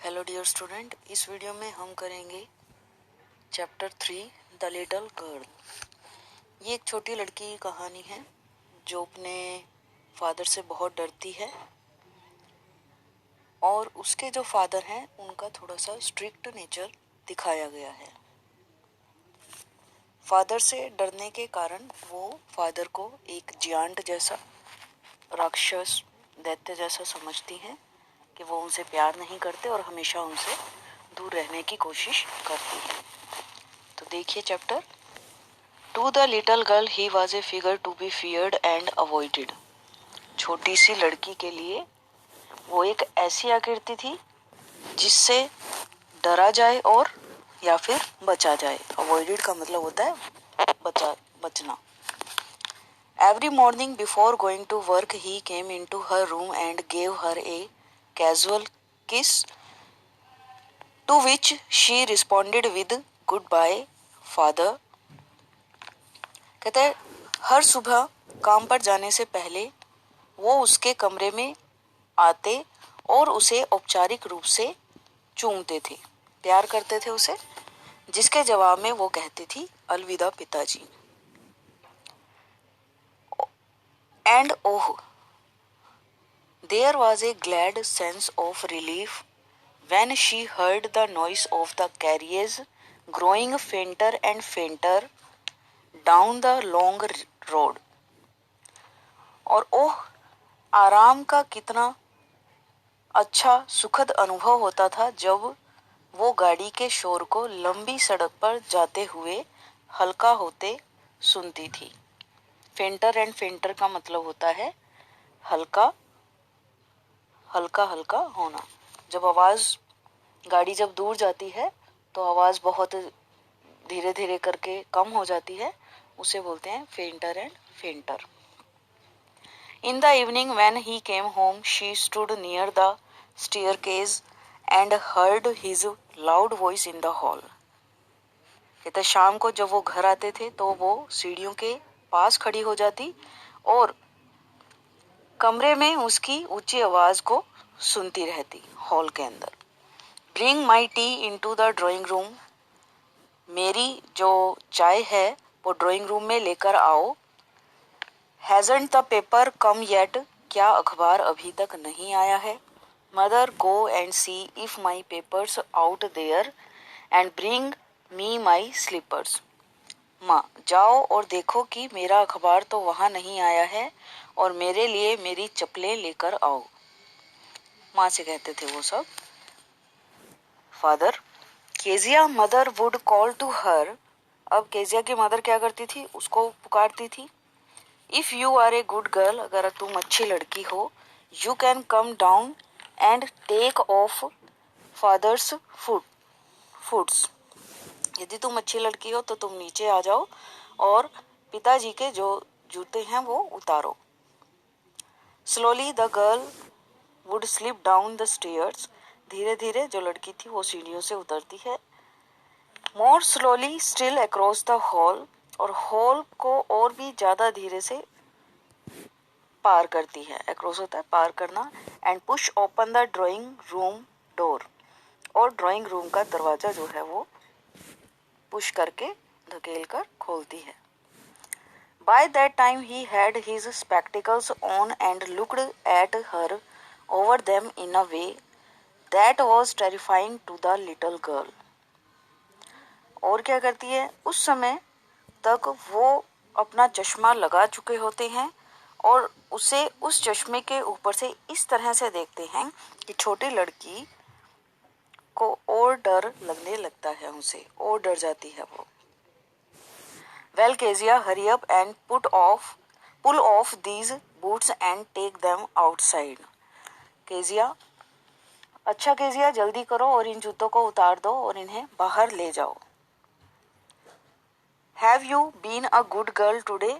Hello dear student, इस video में हम करेंगे चैप्टर 3 द लिटिल गर्ल। ये एक छोटी लड़की की कहानी है जो अपने फादर से बहुत डरती है और उसके जो फादर हैं उनका थोड़ा सा स्ट्रिक्ट नेचर दिखाया गया है। फादर से डरने के कारण वो फादर को एक जियांट जैसा, राक्षस, दैत्य जैसा समझती हैं कि वो उनसे प्यार नहीं करते और हमेशा उनसे दूर रहने की कोशिश करती है। तो देखिए chapter. To the little girl he was a figure to be feared and avoided. छोटी सी लड़की के लिए वो एक ऐसी आकृति थी जिससे डरा जाए और या फिर बचा जाए। अवॉइडेड का मतलब होता है बचना। Every morning before going to work he came into her room and gave her a casual kiss, to which she responded with goodbye father. कहते हैं हर सुबह काम पर जाने से पहले वो उसके कमरे में आते और उसे औपचारिक रूप से चूमते थे, प्यार करते थे उसे, जिसके जवाब में वो कहती थी अलविदा पिताजी। And oh, there was a glad sense of relief when she heard the noise of the carriage growing fainter and fainter down the long road। और ओह, आराम का कितना अच्छा सुखद अनुभव होता था जब वो गाड़ी के शोर को लंबी सड़क पर जाते हुए हल्का होते सुनती थी। फेंटर एंड फेंटर का मतलब होता है हल्का हल्का हल्का होना। जब आवाज, गाड़ी जब दूर जाती है तो आवाज बहुत धीरे धीरे करके कम हो जाती है, उसे बोलते हैं फेंटर and फेंटर। In the evening when he came home she stood near the staircase and heard his loud voice in the hall. कहते शाम को जब वो घर आते थे तो वो सीढ़ियों के पास खड़ी हो जाती और कमरे में उसकी ऊंची आवाज को सुनती रहती। हॉल के अंदर bring my tea into the drawing room, मेरी जो चाय है वो ड्राइंग रूम में लेकर आओ। Hasn't the paper come yet, क्या अखबार अभी तक नहीं आया है। Mother go and see if my paper's out there and bring me my slippers. माँ जाओ और देखो कि मेरा अखबार तो वहाँ नहीं आया है और मेरे लिए मेरी चप्पलें लेकर आओ। माँ से कहते थे वो सब। Father Kezia mother would call to her, अब केजिया की मदर क्या करती थी, उसको पुकारती थी। If you are a good girl, अगर तुम अच्छी लड़की हो, you can come down and take off father's foods. यदि तुम अच्छी लड़की हो तो तुम नीचे आ जाओ और पिताजी के जो जूते हैं वो उतारो। Slowly the girl would slip down the stairs, धीरे धीरे जो लड़की थी वो सीढ़ियों से उतरती है। मोर slowly still across the hall, और हॉल को और भी ज्यादा धीरे से पार करती है। अक्रॉस होता है पार करना। And push open the drawing room door, और ड्राइंग रूम का दरवाजा जो है वो पुश करके धकेल कर खोलती है। By that time he had his spectacles on and looked at her over them in a way that was terrifying to the little girl. और क्या करती है, उस समय तक वो अपना चश्मा लगा चुके होते हैं और उसे उस चश्मे के ऊपर से इस तरह से देखते हैं कि छोटी लड़की को और डर लगने लगता है, उसे और डर जाती है वो। Well Kezia hurry up and pull off these boots and take them outside. Kezia, अच्छा केजिया जल्दी करो और इन जूतों को उतार दो और इन्हें बाहर ले जाओ। Have you been a good girl today,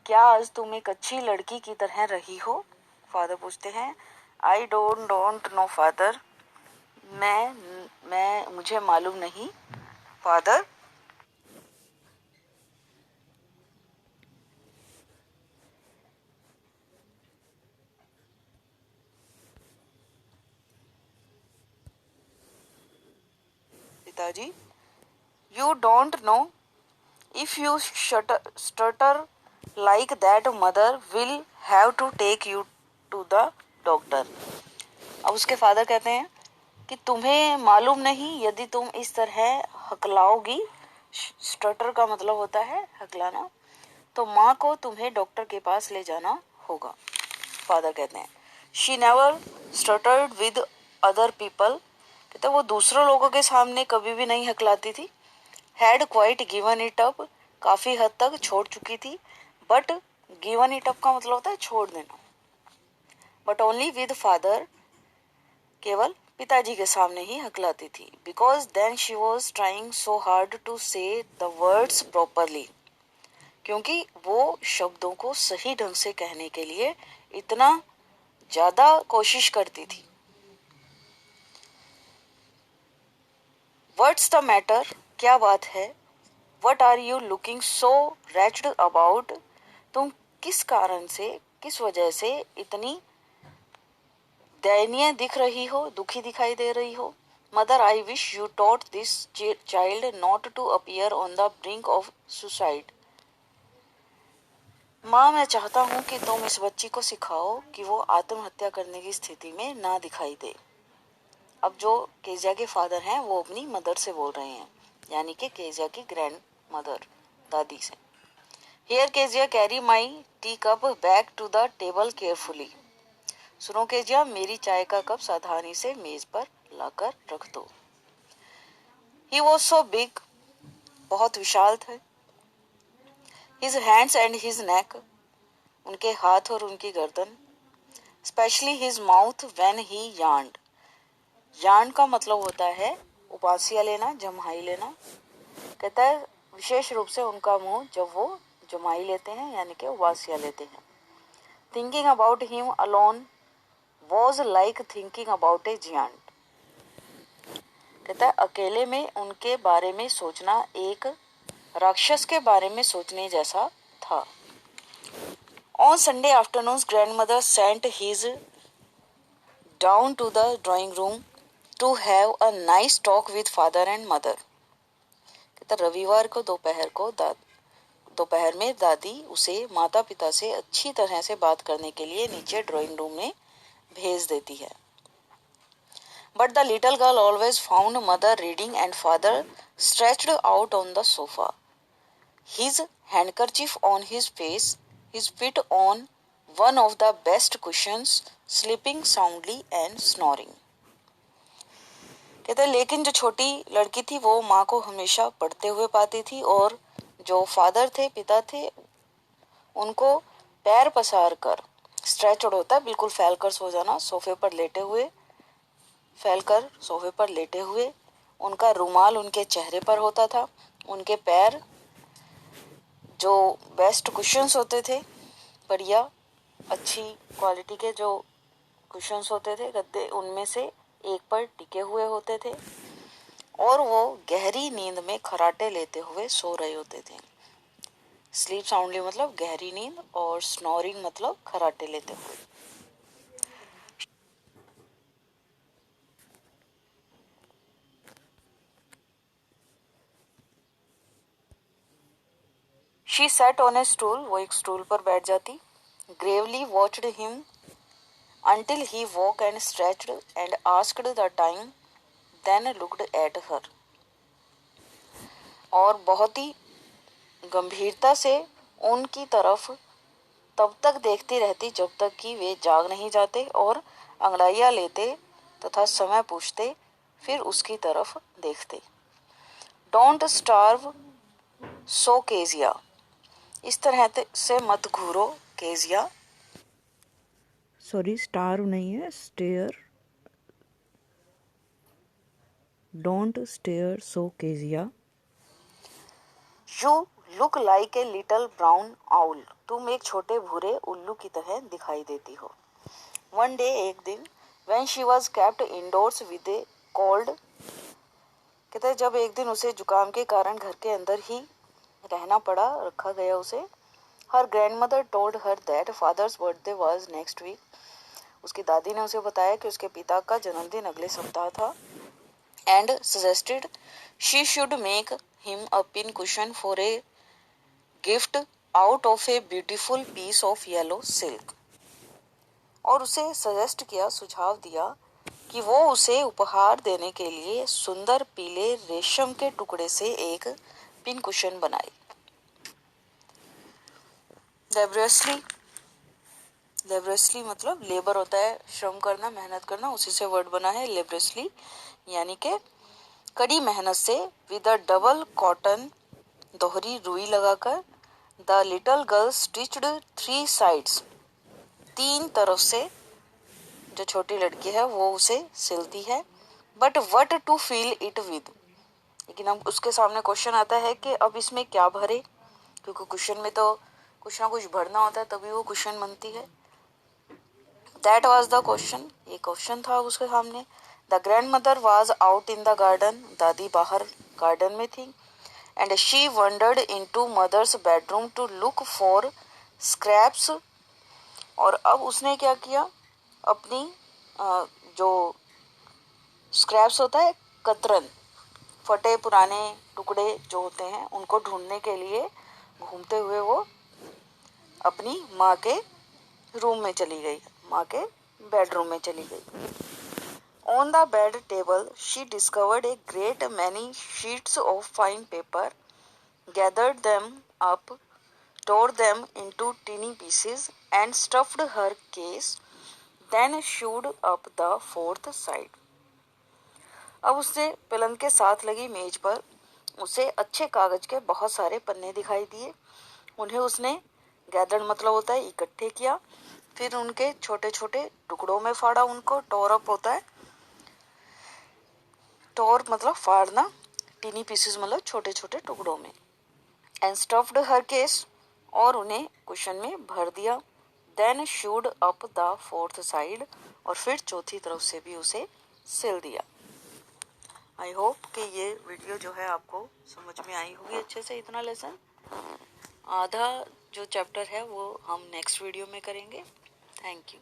क्या आज तुम एक अच्छी लड़की की तरह रही हो। फादर पूछते हैं आई डोंट नो फादर, मुझे मालूम नहीं फादर। पिताजी, you don't know if you stutter like that mother will have to take you to the doctor. अब उसके फादर कहते हैं कि तुम्हें मालूम नहीं, यदि तुम इस तरह हकलाओगी, स्टटर का मतलब होता है हकलाना, तो माँ को तुम्हें डॉक्टर के पास ले जाना होगा। फादर कहते हैं she never stuttered with other people, कहते वो दूसरों लोगों के सामने कभी भी नहीं हकलाती थी। Had quite given it up, काफी हद तक छोड़ चुकी थी। बट गिवन इट अप का मतलब होता है छोड़ देना। बट ओनली विद फादर, केवल पिताजी के सामने ही हकलाती थी। Because then she was trying so hard to say the words properly, क्योंकि वो शब्दों को सही ढंग से कहने के लिए इतना ज्यादा कोशिश करती थी। व्हाट्स द मैटर, क्या बात है। What are you looking so wretched about, तुम किस कारण से, किस वजह से इतनी दयनीय दिख रही हो, दुखी दिखाई दे रही हो। Mother, I wish you taught this child not to appear on the brink of suicide. माँ, मैं चाहता हूँ कि तुम इस बच्ची को सिखाओ कि वो आत्महत्या करने की स्थिति में ना दिखाई दे। अब जो केजिया के फादर हैं वो अपनी मदर से बोल रहे हैं, यानी कि केजिया की ग्रैंड मदर, दादी से। Here Kezia, carry my tea cup back to the table carefully. सुनो केजिया, मेरी चाय का कप सावधानी से मेज पर लाकर रख दो। ही वॉज सो बिग, बहुत विशाल थे। His hands and his neck, उनके हाथ और उनकी गर्दन। Specially his mouth when he yawned, yawn का मतलब होता है उपासिया लेना, जम्हाई लेना। कहता है विशेष रूप से उनका मुंह जब वो जमाई लेते हैं, यानी कि उपासिया लेते हैं। Thinking about him alone was like thinking about A giant, कहता है अकेले में उनके बारे में सोचना एक राक्षस के बारे में सोचने जैसा था। On Sunday afternoon grandmother sent his down to the drawing room to have a nice talk with father and mother. कहता रविवार को दोपहर में दादी उसे माता पिता से अच्छी तरह से बात करने के लिए नीचे ड्राइंग रूम में भेज देती है। But the little girl always found mother reading and father stretched out on the sofa, his handkerchief on his face, his feet on one of the best cushions, sleeping soundly and snoring. कहते हैं लेकिन जो छोटी लड़की थी वो माँ को हमेशा पढ़ते हुए पाती थी, और जो फादर थे, पिता थे, उनको पैर पसार कर, स्ट्रेचड होता है बिल्कुल फैल कर सो जाना, सोफे पर लेटे हुए, फैल कर सोफे पर लेटे हुए, उनका रुमाल उनके चेहरे पर होता था। उनके पैर जो बेस्ट कुशन्स होते थे, बढ़िया अच्छी क्वालिटी के जो कुशन्स होते थे, गद्दे, उनमें से एक पर टिके हुए होते थे, और वो गहरी नींद में खराटे लेते हुए सो रहे होते थे। स्लीप साउंडली मतलब गहरी नींद, और स्नोरिंग मतलब खराटे लेते हुए। She sat on A stool, वो एक स्टूल पर बैठ जाती। Gravely watched him until he woke and stretched and asked the time, then looked at her, और बहुत ही गंभीरता से उनकी तरफ तब तक देखती रहती जब तक कि वे जाग नहीं जाते, और अंगड़ाइयाँ लेते तथा समय पूछते, फिर उसकी तरफ देखते। डोंट स्टार्व सो केजिया, इस तरह से मत घूरो केजिया। सॉरी, स्टार्व नहीं है, stare. Don't stare so Kezia. You look like a little brown owl, तुम एक छोटे भूरे उल्लू की तरह दिखाई देती हो। वन डे, एक दिन, when she was kept indoors with a cold, कहते हैं जब एक दिन उसे जुकाम के कारण घर के अंदर ही रहना पड़ा, रखा गया उसे। Her grandmother told her that father's birthday was next week, उसकी दादी ने उसे बताया कि उसके पिता का जन्मदिन अगले सप्ताह था। and suggested she should make him a pin cushion for a gift out of a beautiful piece of yellow silk. और उसे सजेस्ट किया, सुझाव दिया कि वो उसे उपहार देने के लिए सुंदर पीले रेशम के टुकड़े से एक पिन कुशन बनाए। लेबोरियसली, लेबोरियसली मतलब लेबर होता है श्रम करना, मेहनत करना, उसी से वर्ड बना है लेबोरियसली, यानी कि कड़ी मेहनत से। विद अ डबल कॉटन, दोहरी रुई लगाकर, the little girl stitched 3 sides, 3 तरफ से जो छोटी लड़की है वो उसे सिलती है। But what to fill it with, लेकिन अब उसके सामने क्वेश्चन आता है कि अब इसमें क्या भरे, क्योंकि क्वेश्चन में तो कुछ ना कुछ भरना होता है तभी वो क्वेश्चन बनती है। दैट वॉज द क्वेश्चन, ये क्वेश्चन था उसके सामने। The grandmother was out in the garden, दादी बाहर गार्डन में थी। And she wandered into mother's bedroom to look for scraps, और अब उसने क्या किया, अपनी जो स्क्रैप्स होता है कतरन, फटे पुराने टुकड़े जो होते हैं उनको ढूंढने के लिए घूमते हुए वो अपनी माँ के रूम में चली गई, माँ के बेडरूम में चली गई। On the bed table she discovered a great many sheets of fine paper, gathered them up, tore them into teeny pieces and stuffed her case, then sewed up the 4th side. अब उससे पलंग के साथ लगी मेज पर उसे अच्छे कागज के बहुत सारे पन्ने दिखाई दिए। उन्हें उसने गैदर्ड मतलब होता है इकट्ठे किया, फिर उनके छोटे छोटे टुकड़ों में फाड़ा उनको। टोर अप होता है, टोर मतलब फाड़ना, टीनी पीसेस मतलब छोटे छोटे टुकड़ों में। एंड स्टफ्ड हर केस, और उन्हें कुशन में भर दिया। Then sewed up the 4th side, और फिर चौथी तरफ से भी उसे सिल दिया। आई होप कि ये वीडियो जो है आपको समझ में आई होगी अच्छे से। इतना लेसन, आधा जो चैप्टर है वो हम नेक्स्ट वीडियो में करेंगे। Thank you.